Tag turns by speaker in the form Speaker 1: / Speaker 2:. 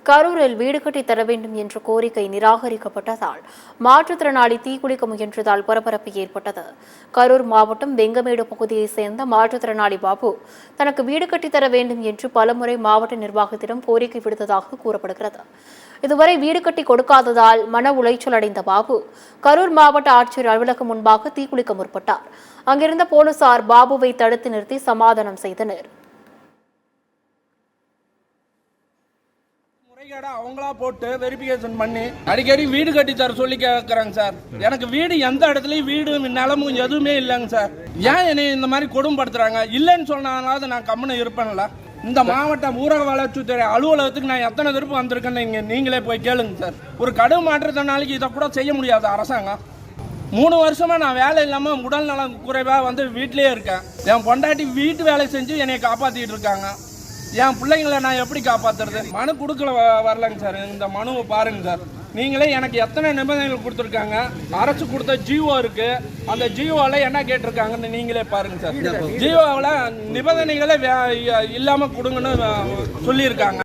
Speaker 1: கரூரில் வீடு கட்டி தர வேண்டும் என்ற கோரிக்கை நிராகரிக்கப்பட்டதால் மாற்றுத்திறனாளி தீக்குளிக்க முயன்றதால் பரபரப்பு ஏற்பட்டது. கரூர் மாவட்டம் வெங்கமேடு பகுதியைச் சேர்ந்த மாற்றுத்திறனாளி பாபு தனக்கு வீடு கட்டி தர வேண்டும் என்று பலமுறை மாவட்ட நிர்வாகத்திடம் கோரிக்கை விடுத்ததாக கூறப்படுகிறது. இதுவரை வீடு கட்டி கொடுக்காததால் மன உளைச்சல் அடைந்த பாபு கரூர் மாவட்ட ஆட்சியர் அலுவலகம் முன்பாக தீக்குளிக்க முற்பட்டார். அங்கிருந்த போலீசார் பாபுவை தடுத்து நிறுத்தி சமாதானம் செய்தனர்.
Speaker 2: அவங்களா போட்டு வெரிஃபிகேஷன் பண்ணி அடிக்கடி வீடு கட்டி தர சொல்லி கேட்கறாங்க சார். எனக்கு வீடு எந்த இடத்துலயும் வீடு நிலமும் எதுவுமே இல்லைங்க சார். ஏன் என்னை இந்த மாதிரி கொடுமைப்படுத்துறாங்க? இல்லைன்னு சொன்னாலாவது நான் கம்முன்னு இருப்பேன்ல. இந்த மாவட்ட ஊரக வளர்ச்சித்துறை அலுவலகத்துக்கு நான் எத்தனை திருப்பு வந்திருக்கேன்னு நீங்களே போய் கேளுங்க சார். ஒரு கடும் மாற்றத்தினாலுக்கு இதை கூட செய்ய முடியாது அரசாங்கம். 3 வருஷமா நான் வேலை இல்லாம உடல் நலம் குறைவா வீட்டிலேயே இருக்கேன். என் பொண்டாட்டி வீட்டு வேலை செஞ்சு என்னை காப்பாத்திட்டு இருக்காங்க. என் பிள்ளைங்களை நான் எப்படி காப்பாத்துறது? மனு கொடுக்கல வரலங்க சார். இந்த மனுவை பாருங்க சார். நீங்களே எனக்கு எத்தனை நிபந்தனைகள் கொடுத்துருக்காங்க. அரசு கொடுத்த ஜிஓ இருக்கு. அந்த ஜிஓவில் என்ன கேட்டிருக்காங்கன்னு நீங்களே பாருங்க சார். ஜிஓவில் நிபந்தனைகளே இல்லாம கொடுங்கன்னு சொல்லியிருக்காங்க.